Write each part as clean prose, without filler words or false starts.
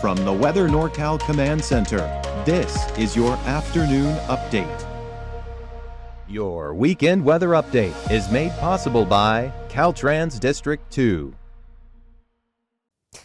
From the Weather NorCal Command Center, this is your afternoon update. Your weekend weather update is made possible by Caltrans District 2.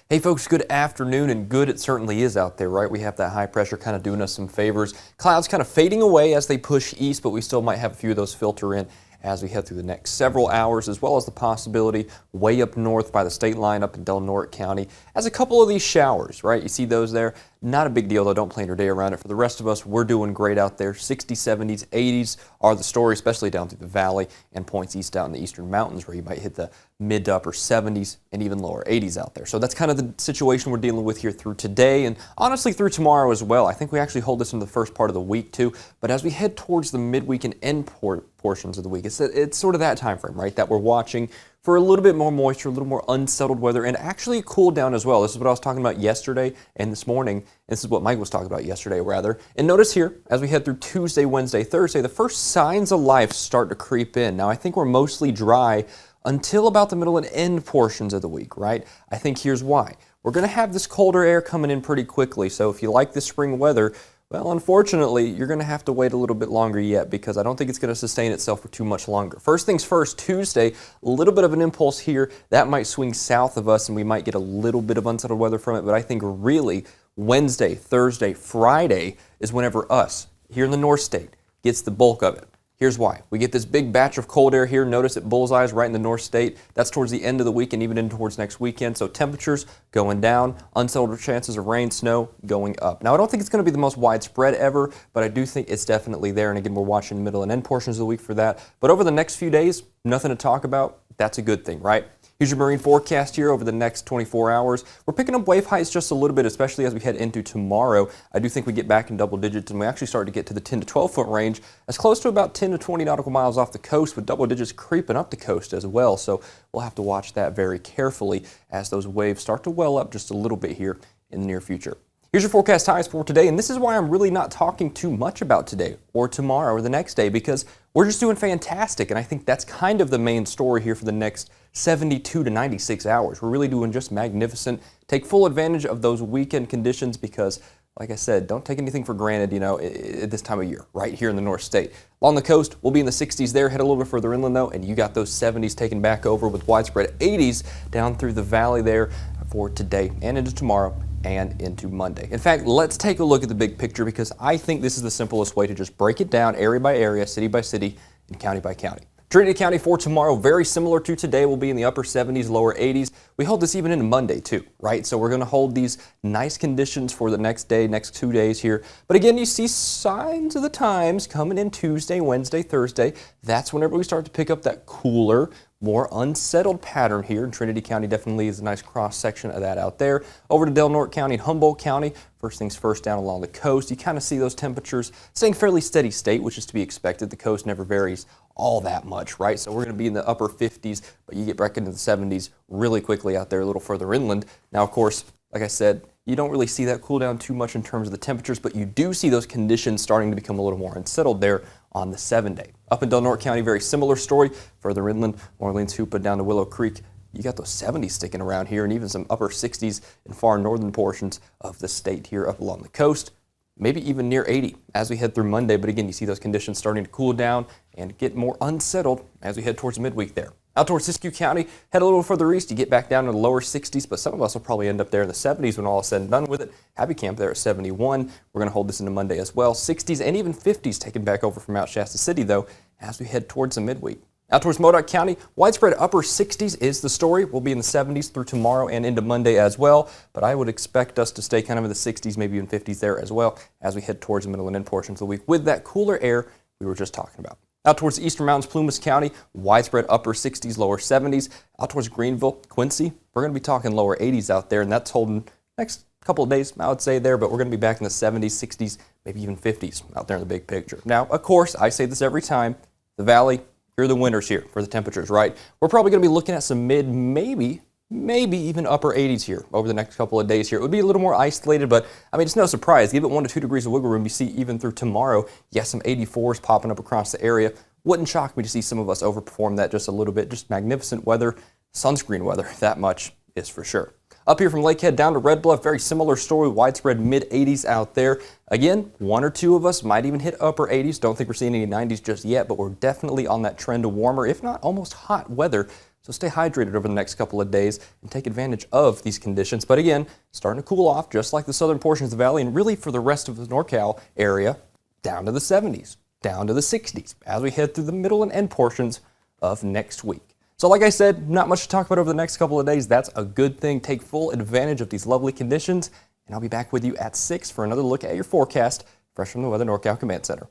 Hey folks, good afternoon, and good it certainly is out there, right? We have that high pressure kind of doing us some favors. Clouds kind of fading away as they push east, but we still might have a few of those filter in as we head through the next several hours, as well as the possibility way up north by the state line up in Del Norte County as a couple of these showers, right? You see those there? Not a big deal, though. Don't plan your day around it. For the rest of us, we're doing great out there. 60s, 70s, 80s are the story, especially down through the valley and points east out in the eastern mountains where you might hit the mid to upper 70s and even lower 80s out there. So that's kind of the situation we're dealing with here through today and honestly through tomorrow as well. I think we actually hold this in the first part of the week too, but as we head towards the midweek and end portions of the week, it's sort of that time frame, right, that we're watching for a little bit more moisture, a little more unsettled weather, and actually a cool down as well. This is what I was talking about yesterday and this morning. This is what Mike was talking about yesterday, rather. And notice here, as we head through Tuesday, Wednesday, Thursday, the first signs of life start to creep in. Now, I think we're mostly dry until about the middle and end portions of the week, right? I think here's why. We're going to have this colder air coming in pretty quickly, so if you like this spring weather, well, unfortunately, you're going to have to wait a little bit longer yet because I don't think it's going to sustain itself for too much longer. First things first, Tuesday, a little bit of an impulse here. That might swing south of us and we might get a little bit of unsettled weather from it, but I think really Wednesday, Thursday, Friday is whenever us here in the North State gets the bulk of it. Here's why. We get this big batch of cold air here. Notice it bullseyes right in the North State. That's towards the end of the week and even in towards next weekend. So temperatures going down, unsettled chances of rain, snow going up. Now, I don't think it's going to be the most widespread ever, but I do think it's definitely there. And again, we're watching the middle and end portions of the week for that. But over the next few days, nothing to talk about. That's a good thing, right? Here's your marine forecast here over the next 24 hours. We're picking up wave heights just a little bit, especially as we head into tomorrow. I do think we get back in double digits, and we actually start to get to the 10 to 12 foot range, as close to about 10 to 20 nautical miles off the coast, with double digits creeping up the coast as well. So we'll have to watch that very carefully as those waves start to well up just a little bit here in the near future. Here's your forecast highs for today, and this is why I'm really not talking too much about today or tomorrow or the next day, because we're just doing fantastic, and I think that's kind of the main story here for the next 72 to 96 hours. We're really doing just magnificent. Take full advantage of those weekend conditions because, like I said, don't take anything for granted, at this time of year, right here in the North State. Along the coast, we'll be in the 60s there, head a little bit further inland though, and you got those 70s taken back over with widespread 80s down through the valley there for today and into tomorrow and into Monday. In fact, let's take a look at the big picture because I think this is the simplest way to just break it down area by area, city by city, and county by county. Trinity County for tomorrow, very similar to today, will be in the upper 70s, lower 80s. We hold this even into Monday too, right? So we're going to hold these nice conditions for the next day, next 2 days here. But again, you see signs of the times coming in Tuesday, Wednesday, Thursday. That's whenever we start to pick up that cooler, more unsettled pattern here. And Trinity County definitely is a nice cross section of that out there. Over to Del Norte County and Humboldt County. First things first, down along the coast, you kind of see those temperatures staying fairly steady state, which is to be expected. The coast never varies all that much, right? So we're going to be in the upper 50s, but you get back into the 70s really quickly out there a little further inland. Now, of course, like I said, you don't really see that cool down too much in terms of the temperatures, but you do see those conditions starting to become a little more unsettled there on the 7-day. Up in Del Norte County, very similar story. Further inland, Orleans, Hoopa, down to Willow Creek, you got those 70s sticking around here and even some upper 60s in far northern portions of the state here up along the coast. Maybe even near 80 as we head through Monday. But again, you see those conditions starting to cool down and get more unsettled as we head towards midweek there. Out towards Siskiyou County, head a little further east, you get back down to the lower 60s, but some of us will probably end up there in the 70s when all is said and done with it. Happy Camp there at 71. We're going to hold this into Monday as well. 60s and even 50s taken back over from Mount Shasta City, though, as we head towards the midweek. Out towards Modoc County, widespread upper 60s is the story. We'll be in the 70s through tomorrow and into Monday as well, but I would expect us to stay kind of in the 60s, maybe even 50s there as well as we head towards the middle and end portions of the week with that cooler air we were just talking about. Out towards the Eastern Mountains, Plumas County, widespread upper 60s, lower 70s. Out towards Greenville, Quincy, we're going to be talking lower 80s out there, and that's holding next couple of days, I would say there, but we're going to be back in the 70s, 60s, maybe even 50s out there in the big picture. Now, of course, I say this every time, the valley, here are the winners here for the temperatures, right? We're probably going to be looking at some mid, maybe even upper 80s here over the next couple of days here. It would be a little more isolated, but I mean, it's no surprise. Give it 1 to 2 degrees of wiggle room. You see even through tomorrow, yes, some 84s popping up across the area. Wouldn't shock me to see some of us overperform that just a little bit. Just magnificent weather, sunscreen weather, that much is for sure. Up here from Lakehead down to Red Bluff, very similar story, widespread mid-80s out there. Again, one or two of us might even hit upper 80s. Don't think we're seeing any 90s just yet, but we're definitely on that trend to warmer, if not almost hot weather. So stay hydrated over the next couple of days and take advantage of these conditions. But again, starting to cool off just like the southern portions of the valley, and really for the rest of the NorCal area, down to the 70s, down to the 60s as we head through the middle and end portions of next week. So like I said, not much to talk about over the next couple of days. That's a good thing. Take full advantage of these lovely conditions, and I'll be back with you at 6 for another look at your forecast, fresh from the Weather NorCal Command Center.